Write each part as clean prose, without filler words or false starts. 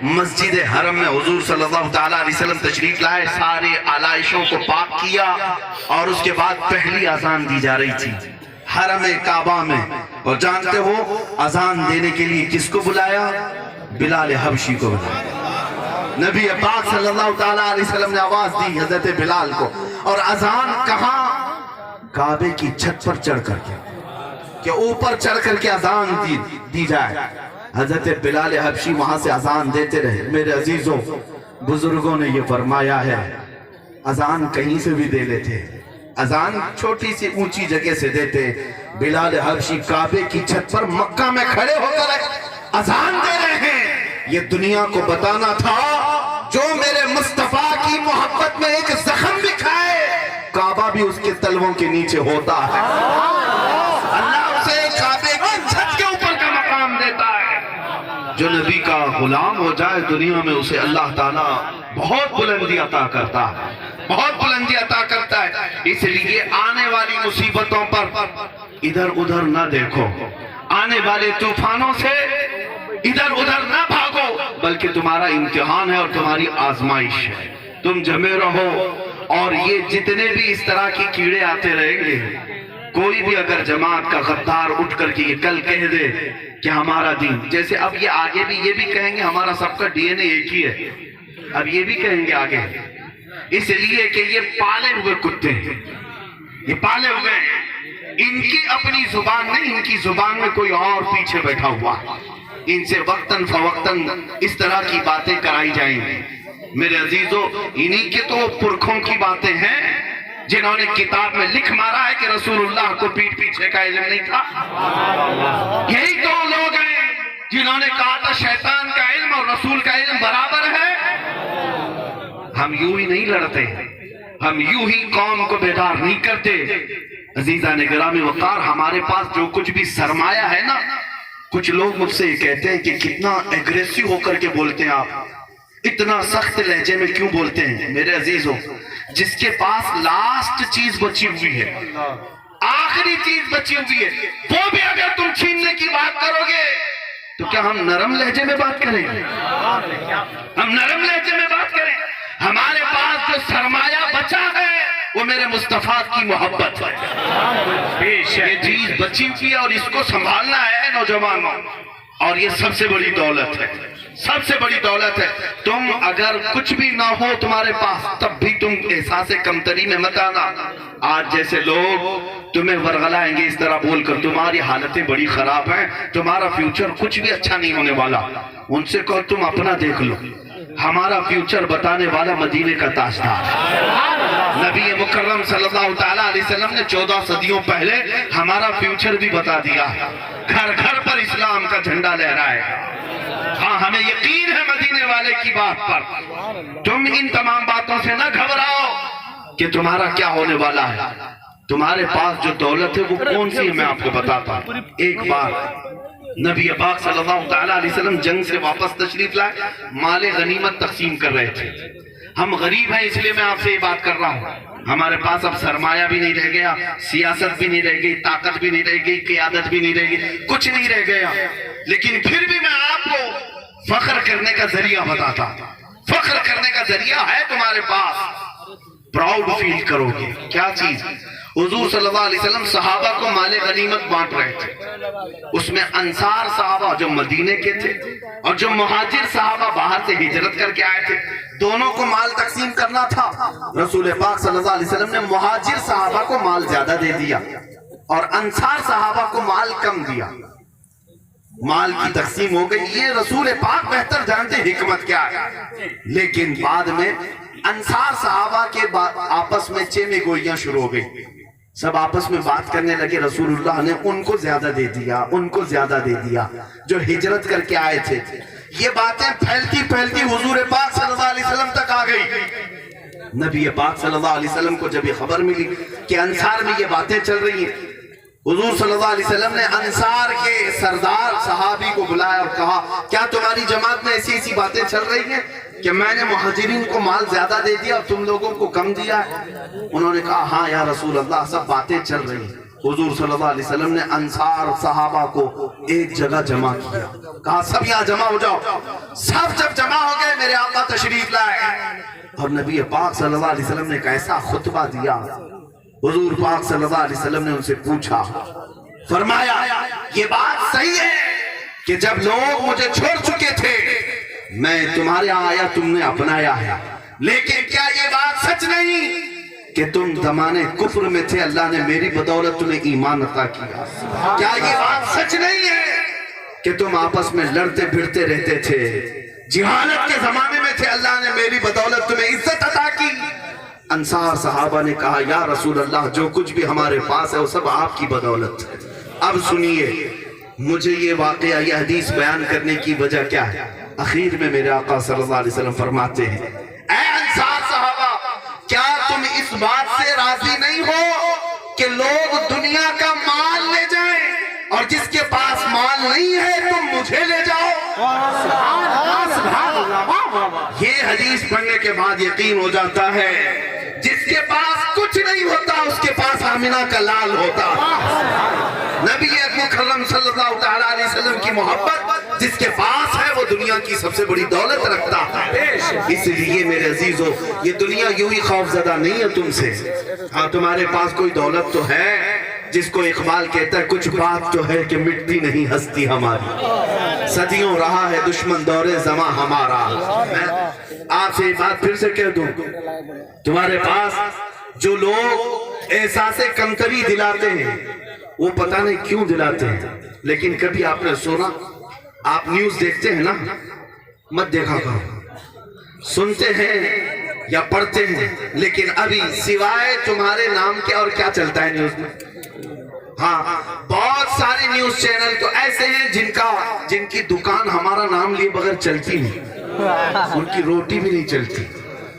مسجد حرم میں حضور صلی اللہ تعالیٰ علیہ وسلم تشریف لائے، سارے آلائشوں کو پاک کیا اور اس کے بعد پہلی اذان دی جا رہی تھی حرم کعبہ میں. اور جانتے ہو اذان دینے کے لیے کس کو بلایا؟ بلال حبشی کو بلایا. نبی پاک صلی اللہ تعالیٰ علیہ وسلم نے آواز دی حضرت بلال کو. اور اذان کہاں؟ کعبے کی چھت پر چڑھ کر کے، کہ اوپر چڑھ کر کے اذان دی جائے. حضرت بلال حبشی وہاں سے اذان دیتے رہے. میرے عزیزوں، بزرگوں نے یہ فرمایا ہے اذان کہیں سے بھی دے لیتے، اذان چھوٹی سی اونچی جگہ سے دیتے. بلال حبشی کعبے کی چھت پر مکہ میں کھڑے ہو کر اذان دے رہے ہیں. یہ دنیا کو بتانا تھا جو میرے مصطفیٰ کی محبت میں ایک زخم بھی کھائے، کعبہ بھی اس کے تلووں کے نیچے ہوتا ہے. اللہ اسے کعبے کی چھت کے اوپر کا مقام دیتا ہے. جو نبی کا غلام ہو جائے دنیا میں اسے اللہ تعالیٰ بہت بلندی عطا کرتا ہے، بہت بلندی عطا کرتا ہے. اس لیے آنے والی مصیبتوں پر ادھر ادھر نہ دیکھو، آنے والے طوفانوں سے ادھر ادھر نہ بھاگو، بلکہ تمہارا امتحان ہے اور تمہاری آزمائش ہے. تم جمے رہو. اور یہ جتنے بھی اس طرح کی کیڑے آتے رہیں گے، کوئی بھی اگر جماعت کا غدار اٹھ کر کے یہ کل کہہ دے کہ ہمارا دین، جیسے اب یہ آگے بھی یہ بھی کہیں گے ہمارا سب کا ڈی این اے ایک ہی ہے، اب یہ بھی کہیں گے آگے، اس لیے کہ یہ پالے ہوئے کتے ہیں، یہ پالے ہوئے ہیں. ان کی اپنی زبان نہیں، ان کی زبان میں کوئی اور پیچھے بیٹھا ہوا. ان سے وقتاً فوقتاً اس طرح کی باتیں کرائی جائیں گی. میرے عزیزو، انہی کے تو پرکھوں کی باتیں ہیں جنہوں نے کتاب میں لکھ مارا ہے کہ رسول اللہ کو پیٹھ پیچھے کا علم نہیں تھا. یہی تو لوگ ہیں جنہوں نے کہا تھا شیطان کا علم اور رسول کا علم برابر ہے. ہم یوں ہی نہیں لڑتے، ہم یوں ہی قوم کو بیدار نہیں کرتے. عزیزان گرامی وقار، ہمارے پاس جو کچھ بھی سرمایہ ہے نا، کچھ لوگ مجھ سے یہ کہتے ہیں کہ کتنا ایگریسو ہو کر کے بولتے ہیں آپ، اتنا سخت لہجے میں کیوں بولتے ہیں؟ میرے عزیزوں، جس کے پاس لاسٹ چیز بچی ہوئی ہے، آخری چیز بچی ہوئی ہے، وہ بھی اگر تم چھیننے کی بات کرو گے تو کیا ہم نرم لہجے میں بات کریں؟ ہم نرم لہجے میں بات کریں؟ ہمارے پاس جو سرمایہ بچا ہے وہ میرے مصطفیٰ کی محبت ہے. یہ چیز بچی ہوئی ہے اور اس کو سنبھالنا ہے نوجوانوں. اور یہ سب سے بڑی دولت ہے، سب سے بڑی دولت ہے. تم اگر کچھ بھی نہ ہو تمہارے پاس تب بھی تم احساس کمتری میں مت آنا. آج جیسے لوگ تمہیں ورغلائیں گے اس طرح بول کر، تمہاری حالتیں بڑی خراب ہیں، تمہارا فیوچر کچھ بھی اچھا نہیں ہونے والا. ان سے کہو تم اپنا دیکھ لو، ہمارا فیوچر بتانے والا مدینے کا تاجدار. نبی مکرم صلی اللہ تعالیٰ علیہ وسلم نے 14 صدیوں پہلے ہمارا فیوچر بھی بتا دیا. گھر گھر پر اسلام کا جھنڈا لہرائے. ہاں، ہمیں یقین ہے مدینے والے کی بات پر. تم ان تمام باتوں سے نہ گھبراؤ کہ تمہارا کیا ہونے والا ہے. تمہارے پاس جو دولت ہے وہ کون سی ہے میں آپ کو بتاتا ہوں. ایک بار نبی پاک صلی اللہ تعالیٰ علیہ وسلم جنگ سے واپس تشریف لائے، مال غنیمت تقسیم کر رہے تھے. ہم غریب ہیں اس لیے میں آپ سے یہ بات کر رہا ہوں. ہمارے پاس اب سرمایہ بھی نہیں رہ گیا، سیاست بھی نہیں رہ گئی، طاقت بھی نہیں رہ گئی، قیادت بھی نہیں رہ گئی، کچھ نہیں رہ گیا. لیکن پھر بھی میں آپ کو فخر کرنے کا ذریعہ بتاتا ہوں. فخر کرنے کا ذریعہ ہے تمہارے پاس. پراؤڈ فیل کرو گے. کیا چیز؟ حضور صلی اللہ علیہ وسلم صحابہ کو مال غنیمت بانٹ رہے تھے. اس میں انصار صحابہ جو مدینے کے تھے اور جو مہاجر صحابہ باہر سے ہجرت کر کے آئے تھے، دونوں کو مال تقسیم کرنا تھا. رسول پاک صلی اللہ علیہ وسلم نے مہاجر صحابہ کو مال زیادہ دے دیا اور انصار صحابہ کو مال کم دیا. مال کی تقسیم ہو گئی. یہ رسول پاک بہتر جانتے حکمت کیا ہے. لیکن بعد میں انصار صحابہ کے آپس میں چیمے گوئیاں شروع ہو گئی. سب آپس میں بات کرنے لگے. رسول اللہ نے ان کو زیادہ دے دیا، ان کو زیادہ دے دیا جو ہجرت کر کے آئے تھے. یہ باتیں پھیلتی پھیلتی حضور پاک صلی اللہ علیہ وسلم تک آ گئی. نبی پاک صلی اللہ علیہ وسلم کو جب یہ خبر ملی کہ انصار میں یہ باتیں چل رہی ہیں، حضور صلی اللہ علیہ وسلم نے انصار کے سردار صحابی کو بلایا اور کہا کیا تمہاری جماعت میں ایسی ایسی باتیں چل رہی ہیں کہ میں نے مہاجرین کو مال زیادہ دے دیا اور تم لوگوں کو کم دیا ہے؟ انہوں نے کہا ہاں یا رسول اللہ، سب باتیں چل رہی ہیں. حضور صلی اللہ علیہ وسلم نے انصار صحابہ کو ایک جگہ جمع کیا. کہا سب یہاں جمع ہو جاؤ. سب میرے آقا تشریف لائے اور نبی پاک صلی اللہ علیہ وسلم نے ایک ایسا خطبہ دیا. حضور پاک صلی اللہ علیہ وسلم نے ان سے پوچھا, فرمایا یہ بات صحیح ہے کہ جب لوگ مجھے چھوڑ چکے تھے میں تمہارے یہاں آیا, تم نے اپنایا ہے, لیکن کیا یہ بات سچ نہیں کہ تم زمانے کفر میں تھے, اللہ نے میری بدولت تمہیں ایمان عطا کیا؟ کیا یہ بات سچ نہیں ہے کہ تم آپس میں لڑتے پھرتے رہتے تھے, جہالت کے زمانے میں تھے, اللہ نے میری بدولت تمہیں عزت عطا کی؟ انصار صحابہ نے کہا یا رسول اللہ جو کچھ بھی ہمارے پاس ہے وہ سب آپ کی بدولت ہے. اب سنیے مجھے یہ واقعہ, یہ حدیث بیان کرنے کی وجہ کیا ہے؟ اخیر میں میرے آقا صلی اللہ علیہ وسلم فرماتے ہیں اے انصار صحابہ کیا تم اس بات سے راضی نہیں ہو کہ لوگ دنیا کا مال لے جائیں اور جس کے پاس مال نہیں ہے تم مجھے لے جاؤ؟ یہ حدیث پڑھنے کے بعد یقین ہو جاتا ہے جس کے پاس کچھ نہیں ہوتا اس کے پاس آمنہ کا لال ہوتا. نبی مکرم صلی اللہ علیہ وسلم کی محبت جس کے پاس ہے وہ دنیا کی سب سے بڑی دولت رکھتا ہے. اس لیے میرے عزیزو یہ دنیا یوں ہی خوف زدہ نہیں ہے تم سے. ہاں تمہارے پاس کوئی دولت تو ہے جس کو اقبال کہتا ہے کچھ بات تو ہے کہ مٹتی نہیں ہستی ہماری, صدیوں رہا ہے دشمن دور زماں ہمارا. میں آپ سے یہ بات پھر سے کہہ دوں, تمہارے پاس جو لوگ احساس کمتری دلاتے ہیں وہ پتہ نہیں کیوں دلاتے ہیں, لیکن کبھی آپ نے سنا, آپ نیوز دیکھتے ہیں نا, مت دیکھا کرو, سنتے ہیں یا پڑھتے ہیں, لیکن ابھی سوائے تمہارے نام کے اور کیا چلتا ہے نیوز میں؟ ہاں بہت سارے نیوز چینل تو ایسے ہیں جن کی دکان ہمارا نام لیے بغیر چلتی نہیں, ان کی روٹی بھی نہیں چلتی,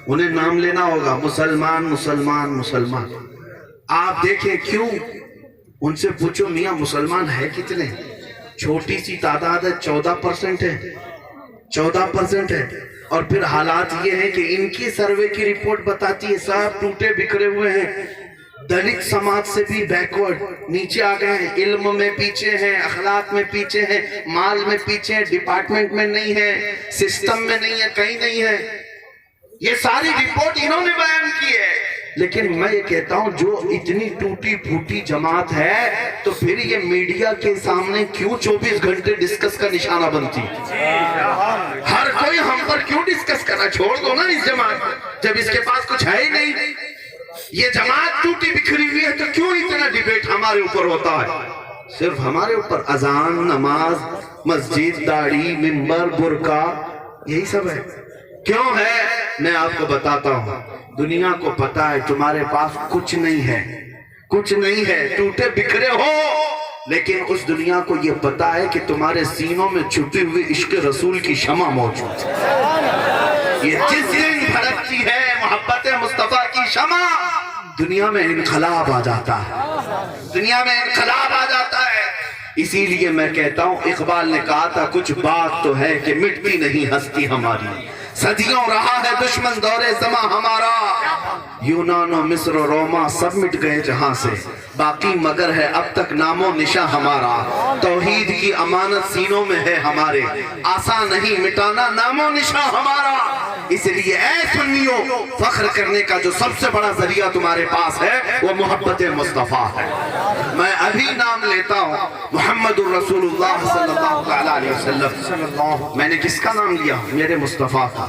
انہیں نام لینا ہوگا مسلمان مسلمان مسلمان. آپ دیکھیں کیوں, ان سے پوچھو میاں مسلمان ہے کتنے؟ چھوٹی سی تعداد ہے, 14% ہے, 14% ہے. اور پھر حالات یہ ہیں کہ ان کی سروے کی رپورٹ بتاتی ہے سب ٹوٹے بکھرے ہوئے ہیں, دلت سماج سے بھی بیکورڈ نیچے آ گئے ہیں, علم میں پیچھے ہیں, اخلاق میں پیچھے ہیں, مال میں پیچھے ہیں, ڈپارٹمنٹ میں نہیں ہے, سسٹم میں نہیں ہے, کہیں نہیں ہے. یہ ساری رپورٹ انہوں نے بیان کی ہے. لیکن میں یہ کہتا ہوں جو اتنی ٹوٹی پھوٹی جماعت ہے تو پھر یہ میڈیا کے سامنے کیوں 24 گھنٹے ڈسکس کا نشانہ بنتی؟ ہر کوئی ہم پر کیوں ڈسکس کرنا, چھوڑ دو نا اس جماعت جب اس کے پاس کچھ ہے ہی نہیں. یہ جماعت ٹوٹی بکھری ہوئی ہے تو کیوں اتنا ڈیبیٹ ہمارے اوپر ہوتا ہے؟ صرف ہمارے اوپر اذان, نماز, مسجد, داڑھی, منبر, برقع, یہی سب ہے. کیوں ہے؟ میں آپ کو بتاتا ہوں. دنیا کو پتا ہے تمہارے پاس کچھ نہیں ہے, کچھ نہیں ہے, ٹوٹے بکھرے ہو, لیکن اس دنیا کو یہ پتا ہے کہ تمہارے سینوں میں چھپی ہوئی عشق رسول کی شمع موجود ہے. یہ جس دن بھڑکتی ہے محبت مصطفیٰ کی شمع دنیا میں انقلاب آ جاتا ہے, دنیا میں انقلاب آ جاتا ہے. اسی لیے میں کہتا ہوں اقبال نے کہا تھا کچھ بات تو ہے کہ مٹتی نہیں ہستی ہماری, صدیوں رہا ہے دشمن دور زماں ہمارا. یونان و مصر و روما سب مٹ گئے جہاں سے, باقی مگر ہے اب تک نام و نشاں ہمارا. توحید کی امانت سینوں میں ہے ہمارے, آسان نہیں مٹانا نام و نشاں ہمارا. اس لیے اے سنیو فخر کرنے کا جو سب سے بڑا ذریعہ تمہارے پاس ہے وہ محبت مصطفیٰ ہے. میں ابھی نام لیتا ہوں محمد الرسول اللہ صلی اللہ علیہ وسلم. میں نے کس کا نام لیا؟ میرے مصطفیٰ کا.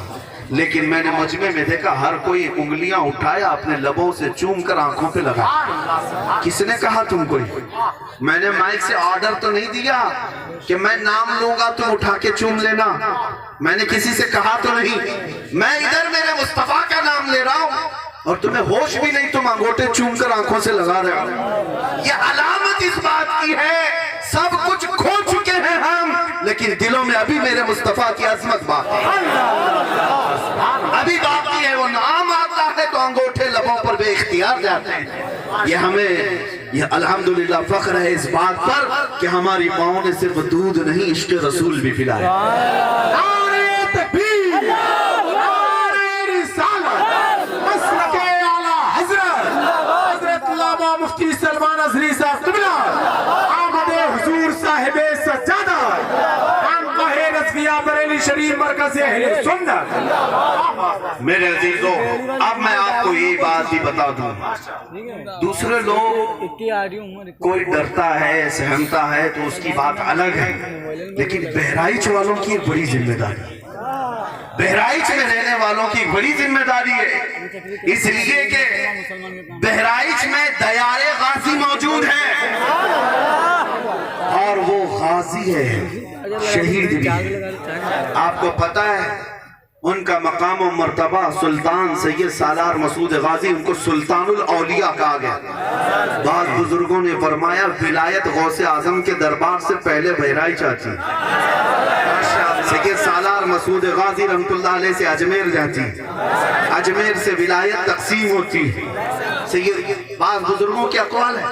لیکن میں نے مجمع میں دیکھا ہر کوئی انگلیاں اٹھایا اپنے لبوں سے چوم کر آنکھوں پہ لگا. کس نے کہا تم کوئی؟ میں نے مائک سے آرڈر تو نہیں دیا کہ میں نام لوں گا تم اٹھا کے چوم لینا, میں نے کسی سے کہا تو نہیں. میں ادھر میرے مصطفیٰ کا نام لے رہا ہوں اور تمہیں ہوش بھی نہیں, تم انگوٹے چوم کر آنکھوں سے لگا رہے ہو. یہ علامت اس بات کی ہے سب کچھ کھو چکے ہیں ہم, لیکن دلوں میں ابھی میرے مصطفیٰ کی عظمت باقی ہے, ابھی باقی ہے. وہ نام آتا ہے تو انگوٹھے لبوں پر بے اختیار جاتے ہیں. یہ ہمیں یہ الحمدللہ فخر ہے اس بات پر کہ ہماری ماؤں نے صرف دودھ نہیں عشق رسول بھی پلایا. مفتی سلمان ازری صاحب قبلہ آمد حضور صاحب سجادہ خانقاہ رضویہ بریلی شریف مرکز اہل سنت. میرے عزیزوں اب میں آپ کو یہ بات بھی بتا دوں, دوسرے لوگ کوئی ڈرتا ہے سہمتا ہے تو اس کی بات الگ ہے, لیکن بہرائچ والوں کی ایک بڑی ذمہ داری ہے, بہرائچ میں رہنے والوں کی بڑی ذمہ داری ہے, اس لیے کہ بہرائچ میں دیار غازی موجود ہے اور وہ غازی ہے, شہید بھی ہے. آپ کو پتہ ہے ان کا مقام و مرتبہ سلطان سید سالار مسعود غازی, ان کو سلطان الاولیاء کہا گیا. بعض بزرگوں نے فرمایا ولایت غوث اعظم کے دربار سے پہلے بہرائچ آتی, سید سالار مسعود غازی رحمت اللہ علیہ سے اجمیر جاتی, اجمیر سے ولایت تقسیم ہوتی. بعض بزرگوں کے اقوال ہے,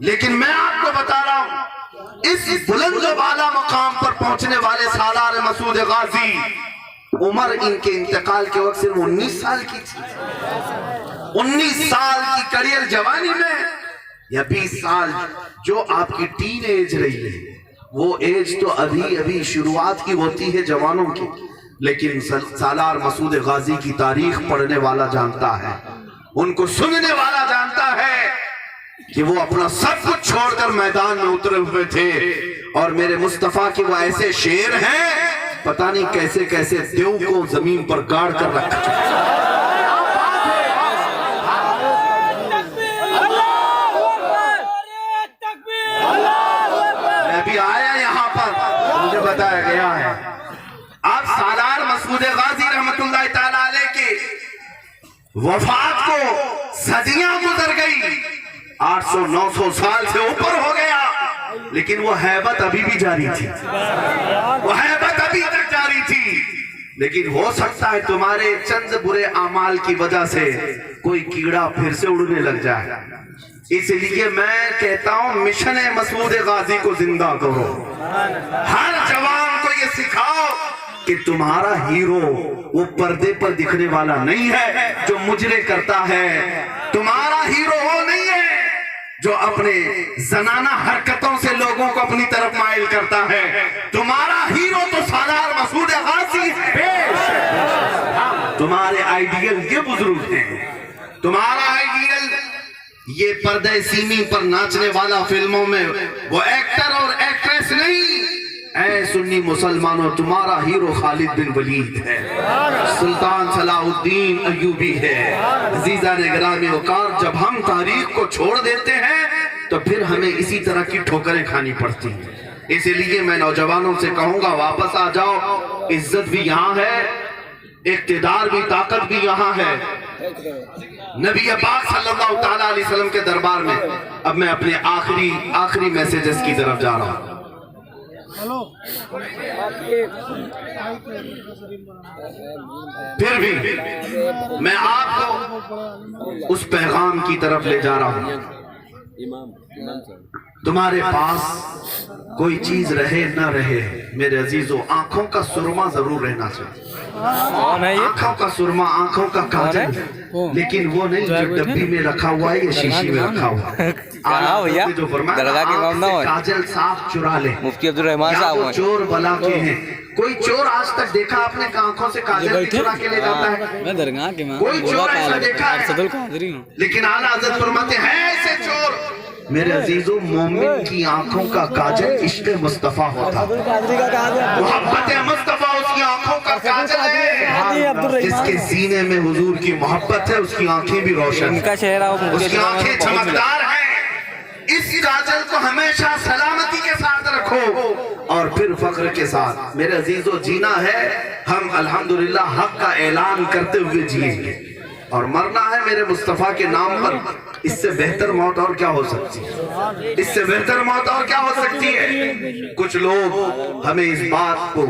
لیکن میں آپ کو بتا رہا ہوں اس بلند و بالا مقام پر پہنچنے والے سالار مسعود غازی, عمر ان کے انتقال کے وقت صرف 19 سال کی تھی. 19 سال کی کڑیل جوانی میں یا 20 سال جو آپ کی ٹین ایج رہی ہے, وہ ایج تو ابھی شروعات کی ہوتی ہے جوانوں کی, لیکن سالار مسعود غازی کی تاریخ پڑھنے والا جانتا ہے, ان کو سننے والا جانتا ہے کہ وہ اپنا سب کچھ چھوڑ کر میدان میں اترے ہوئے تھے, اور میرے مصطفیٰ کے وہ ایسے شیر ہیں پتہ نہیں کیسے کیسے دیو کو زمین پر گاڑ کر رکھا. میں بھی آیا یہاں پر, مجھے بتایا گیا ہے آپ سالار مسعود غازی رحمت اللہ تعالیٰ علیہ کے وفات کو صدیاں گزر گئی, 800-900 سال سے اوپر ہو گیا, لیکن وہ ہیبت ابھی بھی جاری تھی, وہ ہیبت ابھی تک جاری تھی. لیکن ہو سکتا ہے تمہارے چند برے اعمال کی وجہ سے کوئی کیڑا پھر سے اڑنے لگ جائے, اس لیے میں کہتا ہوں مشن مسعود غازی کو زندہ کرو. ہر جوان کو یہ سکھاؤ کہ تمہارا ہیرو وہ پردے پر دکھنے والا نہیں ہے جو مجرے کرتا ہے, تمہارا ہیرو وہ نہیں ہے جو اپنے زنانہ حرکتوں سے لوگوں کو اپنی طرف مائل کرتا ہے, تمہارا ہیرو تو سالار مسعود غازی ہے. تمہارے آئیڈیل یہ بزرگ ہیں, تمہارا آئیڈیل یہ پردے سیمی پر ناچنے والا فلموں میں وہ ایکٹر اور ایکٹریس نہیں. اے سنی مسلمانوں, تمہارا ہیرو خالد بن ولید ہے, سلطان صلاح الدین ایوبی ہے. عزیزان گرامی وقار, جب ہم تاریخ کو چھوڑ دیتے ہیں تو پھر ہمیں اسی طرح کی ٹھوکریں کھانی پڑتی ہیں. اس لیے میں نوجوانوں سے کہوں گا واپس آ جاؤ, عزت بھی یہاں ہے, اقتدار بھی, طاقت بھی یہاں ہے. نبی پاک صلی اللہ تعالیٰ علیہ وسلم کے دربار میں اب میں اپنے آخری میسیجز کی طرف جا رہا ہوں. پھر بھی میں آپ کو اس پیغام کی طرف لے جا رہا ہوں, تمہارے پاس کوئی چیز رہے نہ رہے میرے عزیزو, آنکھوں کا سرما ضرور رہنا چاہیے. آنکھوں کا سرما, آنکھوں کا کاجل, لیکن وہ نہیں جو ڈبی میں رکھا ہوا ہے یا شیشی میں رکھا ہوا ہے. جو فرمایا کاجل صاف چرا لے, مفتی عبدالرحمان صاحب وہ چور بلا کے ہیں. کوئی چور آج تک دیکھا آپ نے آنکھوں سے کاجل بھی چرا کے لے جاتا ہے؟ کوئی چور ایسا دیکھا ہے؟ لیکن اعلیٰ حضرت فرماتے ہیں ایسے چور. میرے عزیزو, مومن کی آنکھوں کا کاجل عشق مصطفیٰ ہوتا, محبت مصطفیٰ اس کی آنکھوں کا کاجل ہے. جس کے سینے میں حضور کی محبت ہے اس کی آنکھیں بھی روشن, اس کی آنکھیں چمکدار ہیں. اس کاجل کو ہمیشہ سلامتی کے ساتھ رکھو اور پھر فخر کے ساتھ. میرے عزیزو, جینا ہے ہم الحمدللہ حق کا اعلان کرتے ہوئے جئیں گے, اور مرنا ہے میرے مصطفیٰ کے نام پر. اس سے بہتر موت اور کیا ہو سکتی ہے, اس سے بہتر موت اور کیا ہو سکتی ہے. کچھ لوگ ہمیں اس بات کو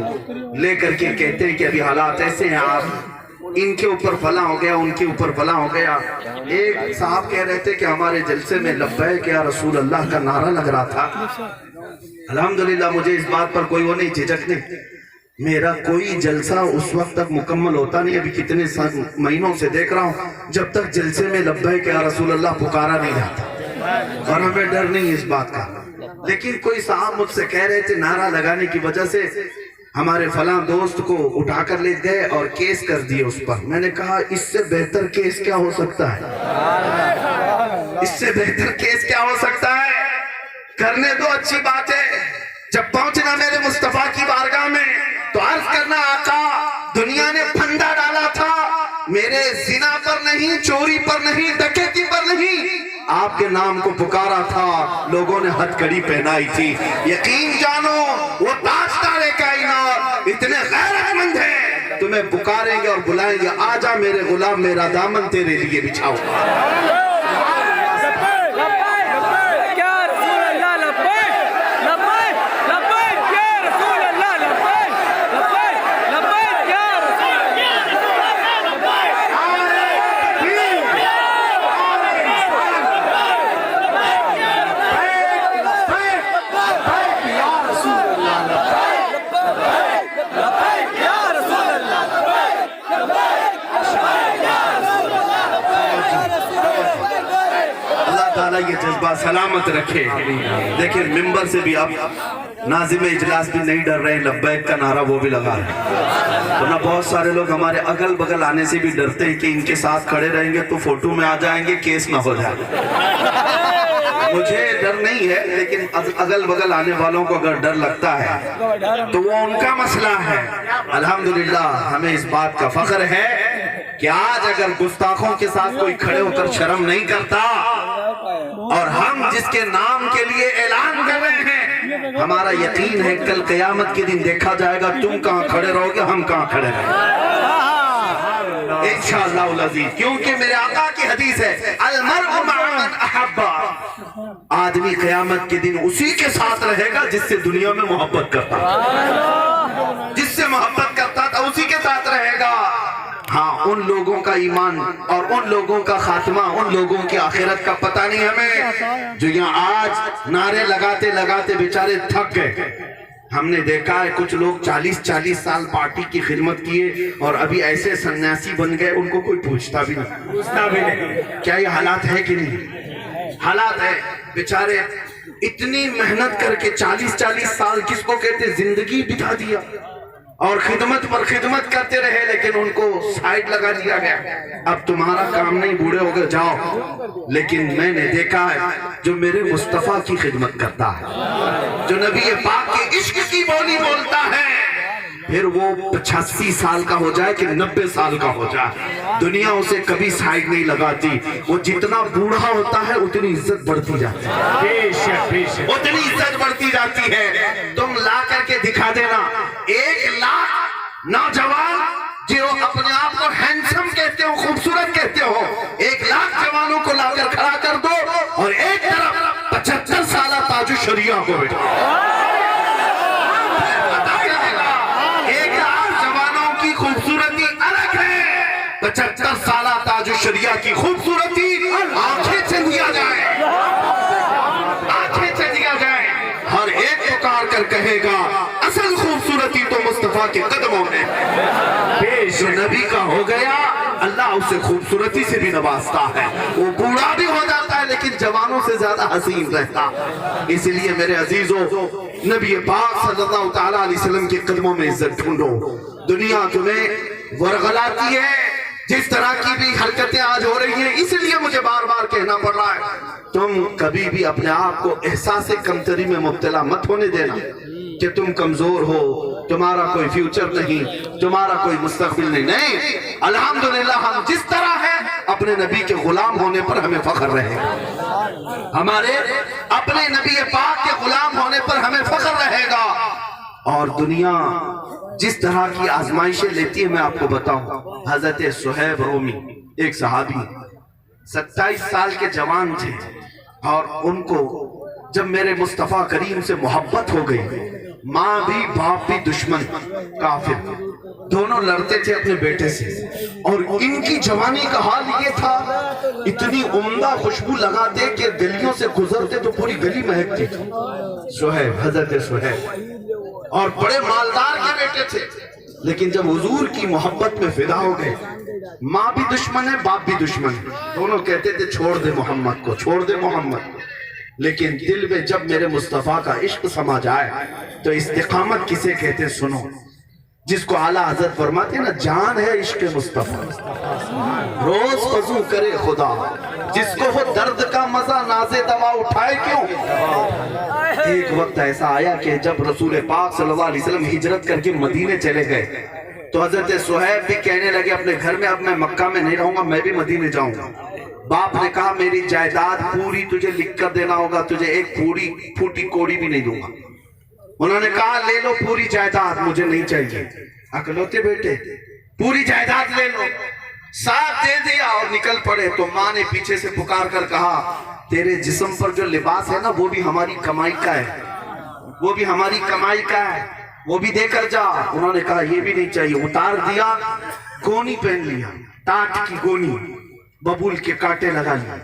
لے کر کے کہتے ہیں کہ ابھی حالات ایسے ہیں, آپ ان کے اوپر فلاں ہو گیا, ان کے اوپر فلاں ہو گیا. ایک صاحب کہہ رہے تھے کہ ہمارے جلسے میں لبیک یا رسول اللہ کا نعرہ لگ رہا تھا. الحمدللہ مجھے اس بات پر کوئی وہ نہیں, جھجک نہیں. میرا کوئی جلسہ اس وقت تک مکمل ہوتا نہیں, ابھی کتنے مہینوں سے دیکھ رہا ہوں, جب تک جلسے میں لبیک یا رسول اللہ پکارا نہیں جاتا, اور ہمیں ڈر نہیں اس بات کا. لیکن کوئی صاحب مجھ سے کہہ رہے تھے نعرہ لگانے کی وجہ سے ہمارے فلاں دوست کو اٹھا کر لے گئے اور کیس کر دیے اس پر. میں نے کہا اس سے بہتر کیس کیا ہو سکتا ہے؟ اس سے بہتر کیس کیا ہو سکتا ہے؟ کرنے دو اچھی بات ہے. جب پہنچنا میرے مصطفیٰ کی بارگاہ میں تو عرض کرنا آقا دنیا نے پھندا ڈالا تھا میرے زنا پر نہیں, چوری پر نہیں, ڈکیتی پر نہیں, آپ کے نام کو پکارا تھا, لوگوں نے ہتھ کڑی پہنائی تھی. یقین جانو وہ تاجدار کائنات اتنے غیرت مند ہیں, تمہیں پکاریں گے اور بلائیں گے آجا میرے غلام, میرا دامن تیرے لیے بچھاؤ. یہ جذبہ سلامت رکھے. دیکھیں ممبر سے بھی اب ناظم اجلاس بھی نہیں ڈر رہے, لبیک کا نعرہ وہ بھی لگا رہے. ورنہ بہت سارے لوگ ہمارے اگل بگل آنے سے بھی ڈرتے ہیں کہ ان کے ساتھ کھڑے رہیں گے تو فوٹو میں آ جائیں گے, کیس نہ ہو جائے. مجھے ڈر نہیں ہے, لیکن اگل بگل آنے والوں کو اگر ڈر لگتا ہے تو وہ ان کا مسئلہ ہے. الحمدللہ ہمیں اس بات کا فخر ہے کہ آج اگر گستاخوں کے ساتھ کوئی کھڑے ہو کر شرم نہیں کرتا, اور ہم جس کے نام کے لیے اعلان کر رہے ہیں, ہمارا یقین ہے کل قیامت کے دن دیکھا جائے گا تم کہاں کھڑے رہو گے, ہم کہاں کھڑے رہیں گے انشاءاللہ العزیز. کیونکہ میرے آقا کی حدیث ہے المرء مع من احب, آدمی قیامت کے دن اسی کے ساتھ رہے گا جس سے دنیا میں محبت کرتا, جس سے محبت کرتا تھا اسی کے ساتھ رہے گا. ہاں ان لوگوں کا ایمان اور ان لوگوں کا خاتمہ, ان لوگوں کی آخرت کا پتہ نہیں ہمیں, جو یہاں آج نعرے لگاتے لگاتے بیچارے تھک گئے. ہم نے دیکھا ہے کچھ لوگ 40 سال پارٹی کی خدمت کیے اور ابھی ایسے سنیاسی بن گئے, ان کو کوئی پوچھتا بھی نہیں. کیا یہ حالات ہے کہ نہیں؟ حالات ہے. بیچارے اتنی محنت کر کے 40 سال کس کو کہتے زندگی بتا دیا اور خدمت پر خدمت کرتے رہے, لیکن ان کو سائیڈ لگا دیا گیا. اب تمہارا کام نہیں, بوڑھے ہو گئے جاؤ. لیکن میں نے دیکھا ہے جو میرے مصطفیٰ کی خدمت کرتا ہے, جو نبی پاک کے عشق کی بولی بولتا ہے, پھر وہ 85 سال کا ہو جائے کہ 90 سال کا ہو جائے, دنیا اسے کبھی سائیڈ نہیں لگاتی. وہ جتنا بوڑھا ہوتا ہے اتنی عزت بڑھتی جاتی ہے, اتنی عزت بڑھتی جاتی ہے. تم لا کر کے دکھا دینا 1 لاکھ نوجوان جو اپنے آپ کو ہینڈسم کہتے ہو, خوبصورت کہتے ہو, 1 لاکھ جوانوں کو لا کر کھڑا کر دو اور ایک طرف 75 سالہ تاج الشریعہ کو بیٹھا. 75 سالہ تاج الشریعہ کی خوبصورتی آنکھیں سے دیا جائے, آنکھیں سے دیا جائے. ہر ایک پکار کر کہے گا اصل خوبصورتی تو مصطفیٰ کے قدموں میں. جو نبی کا ہو گیا اللہ اسے خوبصورتی سے بھی نوازتا ہے. وہ بوڑھا بھی ہو جاتا ہے لیکن جوانوں سے زیادہ حسین رہتا. اس لیے میرے عزیزوں, نبی پاک صلی اللہ تعالیٰ علیہ وسلم کے قدموں میں عزت ڈھونڈو. دنیا تمہیں ورغلاتی ہے, جس طرح کی بھی حرکتیں آج ہو رہی ہیں, اس لیے مجھے بار بار کہنا پڑ رہا ہے تم کبھی بھی اپنے آپ کو احساس کمتری میں مبتلا مت ہونے دینا کہ تم کمزور ہو, تمہارا کوئی فیوچر نہیں, تمہارا کوئی مستقبل نہیں. الحمدللہ ہم جس طرح ہیں اپنے نبی کے غلام ہونے پر ہمیں فخر رہے گا, ہمارے اپنے نبی پاک کے غلام ہونے پر ہمیں فخر رہے گا. اور دنیا جس طرح کی آزمائشیں لیتی ہے میں آپ کو بتاؤں. حضرت صہیب رومی ایک صحابی 27 سال کے جوان تھے, اور ان کو جب میرے مصطفیٰ کریم سے محبت ہو گئی, ماں بھی باپ بھی دشمن کافر, دونوں لڑتے تھے اپنے بیٹے سے, اور ان کی جوانی کا حال یہ تھا اتنی عمدہ خوشبو لگاتے کہ گلیوں سے گزرتے تو پوری گلی مہکتی تھی. صہیب, حضرت صہیب, اور بڑے مالدار کے بیٹے تھے, لیکن جب حضور کی محبت میں فدا ہو گئے, ماں بھی دشمن ہے باپ بھی دشمن ہے, دونوں کہتے تھے چھوڑ دے محمد کو, چھوڑ دے محمد. لیکن دل میں جب میرے مصطفیٰ کا عشق سما جائے تو استقامت کسے کہتے سنو، جس کو اعلیٰ حضرت فرماتے ہیں نا جان ہے عشق مصطفیٰ، روز وضو کرے خدا، جس کو وہ درد کا مزہ ناز دوا اٹھائے کیوں۔ ایک وقت ایسا آیا کہ جب رسول پاک صلی اللہ علیہ وسلم ہجرت کر کے مدینے چلے گئے تو حضرت صہیب بھی کہنے لگے اپنے گھر میں اب میں مکہ میں نہیں رہوں گا، میں بھی مدینے جاؤں گا۔ باپ نے کہا میری جائیداد پوری تجھے لکھ کر دینا ہوگا، تجھے ایک پھوٹی کوڑی بھی نہیں دوں گا۔ انہوں نے کہا لے لو پوری جائیداد، مجھے نہیں چاہیے۔ اکلوتے بیٹے پوری جائیداد لے لو، ساتھ دے دیا اور نکل پڑے۔ تو ماں نے پیچھے سے پکار کر کہا تیرے جسم پر جو لباس ہے نا وہ بھی ہماری کمائی کا ہے، وہ بھی ہماری کمائی کا ہے، وہ بھی دے کر جا۔ انہوں نے کہا یہ بھی نہیں چاہیے، اتار دیا، گونی پہن لیا، ٹاٹ کی گونی، ببول کے کانٹے لگا لیے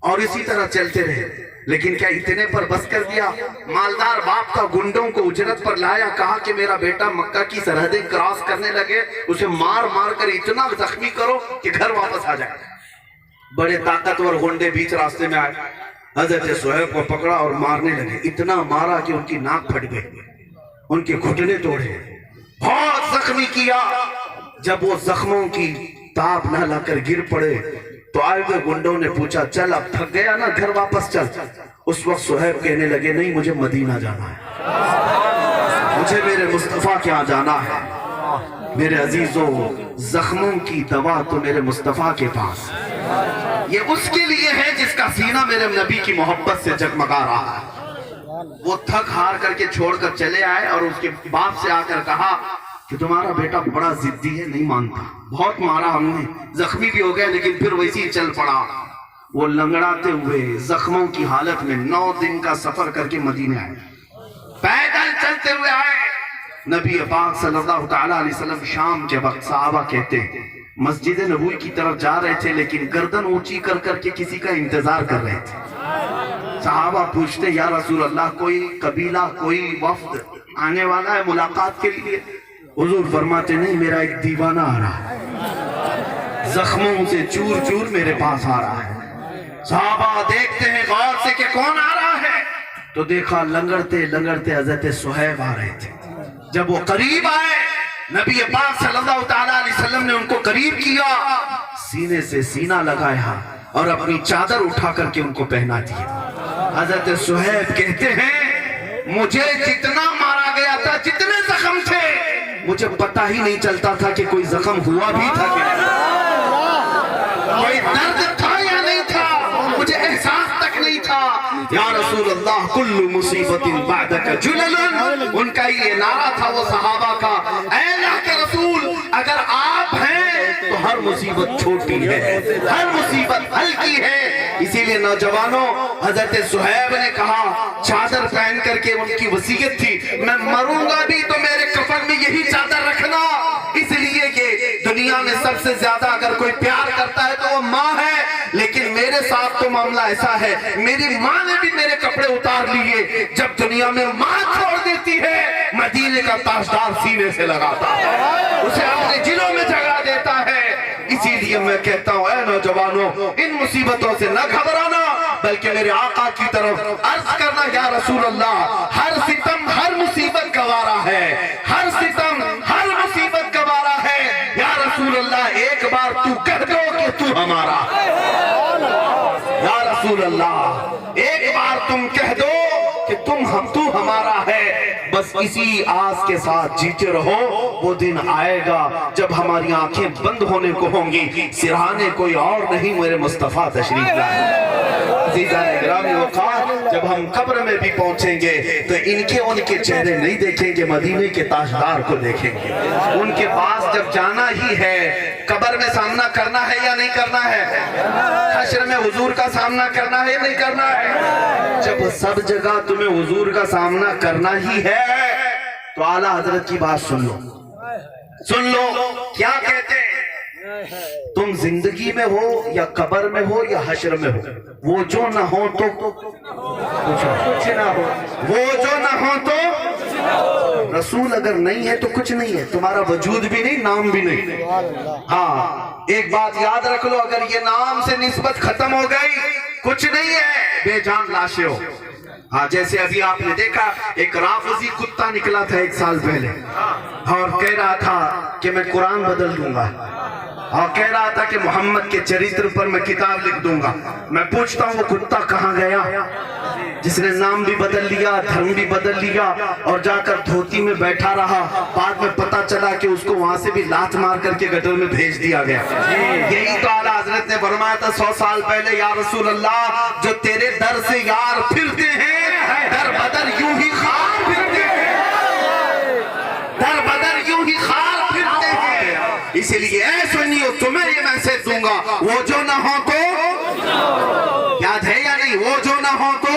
اور اسی طرح چلتے رہے۔ لیکن کیا اتنے پر بس کر دیا؟ مالدار باپ کا گنڈوں کو اجرت پر لایا، کہا کہ میرا بیٹا مکہ کی سرحدیں کراس کرنے لگے، اسے مار مار کر اتنا زخمی کرو کہ گھر واپس آ جائے۔ بڑے طاقتور گنڈے بیچ راستے میں آئے، حضرت صہیب کو پکڑا اور مارنے لگے، اتنا مارا کہ ان کی ناک پھٹ گئی، ان کے گھٹنے توڑے، بہت زخمی کیا۔ جب وہ زخموں کی تاب نہ لا کر گر پڑے تو آئے ہوئے گنڈوں نے پوچھا چل اب تھک گیا نا گھر واپس چل۔ اس وقت صہیب کہنے لگے نہیں مجھے مدینہ جانا ہے، مجھے میرے مصطفیٰ کے یہاں جانا ہے۔ میرے عزیزوں زخموں کی دوا تو میرے مصطفیٰ کے پاس، یہ اس کے لیے ہے جس کا سینہ میرے نبی کی محبت سے جگمگا رہا ہے۔ وہ تھک ہار کر کے چھوڑ کر چلے آئے اور اس کے باپ سے آ کر کہا کہ تمہارا بیٹا بڑا ضدی ہے، نہیں مانتا، بہت مارا ہم نے، زخمی بھی ہو گیا لیکن پھر ویسے ہی چل پڑا۔ وہ لنگڑاتے ہوئے زخموں کی حالت میں 9 دن کا سفر کر کے مدینے آئے، پیدل چلتے ہوئے آئے۔ نبی پاک صلی اللہ تعالیٰ علیہ وسلم شام کے وقت صحابہ کہتے ہیں مسجد نبوی کی طرف جا رہے تھے لیکن گردن اونچی کر کر کے کسی کا انتظار کر رہے تھے۔ صحابہ پوچھتے یا رسول اللہ کوئی قبیلہ کوئی وفد آنے والا ہے ملاقات کے لیے؟ حضور فرماتے نہیں میرا ایک دیوانہ آ رہا ہے، زخموں سے چور چور میرے پاس آ رہا ہے۔ صحابہ دیکھتے ہیں غور سے کہ کون آ رہا ہے، تو دیکھا لنگڑتے لنگڑتے حضرت صہیب آ رہے تھے۔ جب وہ قریب آئے نبی پاک صلی اللہ تعالیٰ علیہ وسلم نے ان کو قریب کیا، سینے سے سینہ لگایا اور اپنی چادر اٹھا کر کے ان کو پہنا دیا۔ حضرت صہیب کہتے ہیں مجھے جتنا مارا گیا تھا، جتنے زخم تھے، مجھے پتہ ہی نہیں چلتا تھا کہ کوئی زخم ہوا بھی تھا کہ نہیں، کوئی درد تھا یا نہیں تھا، مجھے احساس تک نہیں تھا۔ یا رسول اللہ کل مصیبت بعدک جلل، ان کا یہ نعرہ تھا وہ صحابہ کا، اے اللہ کے رسول اگر آپ ہیں تو ہر مصیبت چھوٹی ہے، ہر مصیبت ہلکی ہے۔ اسی لیے نوجوانوں حضرت صہیب نے کہا چادر پہن کر کے ان کی وصیت تھی میں مروں گا بھی تو میرے کفن میں یہی چادر رکھنا، اس لیے کہ دنیا میں سب سے زیادہ اگر کوئی پیار کرتا ہے تو وہ ماں ہے، لیکن میرے ساتھ تو معاملہ ایسا ہے میری ماں نے بھی میرے کپڑے اتار لیے، جب دنیا میں ماں چھوڑ دیتی ہے مدینے کا تاجدار سینے سے لگاتا ہے، اسے اپنے دلوں میں جگہ دیتا ہے۔ اسی لیے میں کہتا ہوں اے نوجوانوں ان مصیبتوں سے نہ گھبرانا بلکہ میرے آقا کی طرف عرض کرنا یا رسول اللہ ہر ستم ہر مصیبت گوارا ہے، ہر ستم ہر مصیبت گوارا ہے، یا رسول اللہ ایک بار تو کہہ دو کہ تو ہمارا، یا رسول اللہ ایک بار تم کہہ دو کہ تو ہمارا ہے۔ بس اسی آس کے ساتھ جیتے رہو، وہ دن آئے گا جب ہماری آنکھیں بند ہونے کو ہوں گی، سرہانے کوئی اور نہیں میرے مصطفیٰ تشریف لائے۔ عزیزان گرامی وقار جب ہم قبر میں بھی پہنچیں گے تو ان کے چہرے نہیں دیکھیں گے، مدینے کے تاجدار کو دیکھیں گے۔ ان کے پاس جب جانا ہی ہے قبر میں سامنا کرنا ہے یا نہیں کرنا ہے، حشر میں حضور کا سامنا کرنا ہے یا نہیں کرنا ہے، جب سب جگہ تمہیں حضور کا سامنا کرنا ہی ہے تو اعلیٰ حضرت کی بات سن لو، سن لو کیا کہتے ہیں، تم زندگی میں ہو یا قبر میں ہو یا حشر میں ہو، وہ جو نہ ہو تو کچھ نہ ہو، وہ جو نہ ہو تو رسول اگر نہیں ہے تو کچھ نہیں ہے، تمہارا وجود بھی نہیں، نام بھی نہیں۔ ہاں ایک بات یاد رکھ لو، اگر یہ نام سے نسبت ختم ہو گئی کچھ نہیں ہے، بے جان لاشیں ہو۔ ہاں جیسے ابھی آپ نے دیکھا ایک رافضی کتا نکلا تھا 1 سال پہلے اور کہہ رہا تھا کہ میں قرآن بدل دوں گا، اور کہہ رہا تھا کہ محمد کے چریتر پر میں کتاب لکھ دوں گا۔ میں پوچھتا ہوں وہ کتا کہاں گیا جس نے نام بھی بدل لیا، دھرم بھی بدل لیا اور جا کر دھوتی میں بیٹھا رہا؟ بعد میں پتا چلا کہ اس کو وہاں سے بھی لات مار کر کے گٹر میں بھیج دیا گیا۔ یہی تو اعلیٰ حضرت نے فرمایا تھا 100 سال پہلے، یا رسول اللہ جو تیرے در سے یار پھرتے ہیں در بدر یوں ہی خار پھرتے ہیں، در بدر یوں ہی خار پھرتے ہیں۔ اسی لیے اے سنیو تمہیں یہ میسج دوں گا، وہ جو نہ ہو تو یاد ہے یا نہیں، وہ جو نہ ہو تو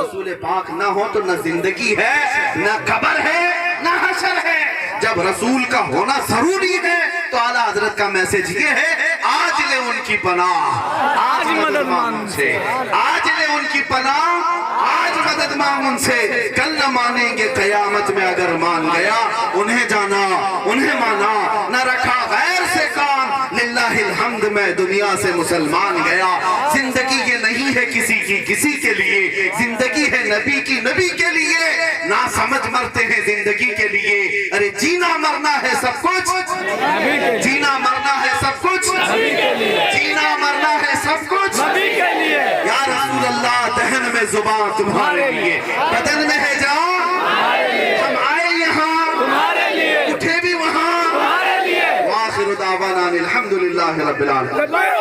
رسول پاک نہ ہو تو نہ زندگی ہے، نہ قبر ہے، نہ حشر ہے۔ جب رسول کا ہونا ضروری ہے تو اعلیٰ حضرت کا میسج یہ ہے، آج لے ان کی پناہ، آج مدد مانگ ان سے، آج لے ان کی پناہ، آج مدد مانگ ان سے، کل نہ مانیں گے قیامت میں اگر مان گیا۔ انہیں جانا، انہیں مانا، نہ رکھا غیر سے کام، للہ الحمد میں دنیا سے مسلمان گیا۔ زندگی یہ نہیں ہے کسی کی کسی کے لیے، زندگی ہے نبی کی نبی کے لیے۔ نہ سمجھ مرتے ہیں زندگی کے لیے، ارے جینا مرنا ہے سب کچھ، جینا مرنا ہے سب کچھ، جینا مرنا ہے سب کچھ یا رسول اللہ۔ دہن میں زبان تمہارے لیے، بدن میں ہے جان، ہم آئے یہاں، اٹھے بھی وہاں۔ وآخر دعوانا الحمدللہ رب العالمین۔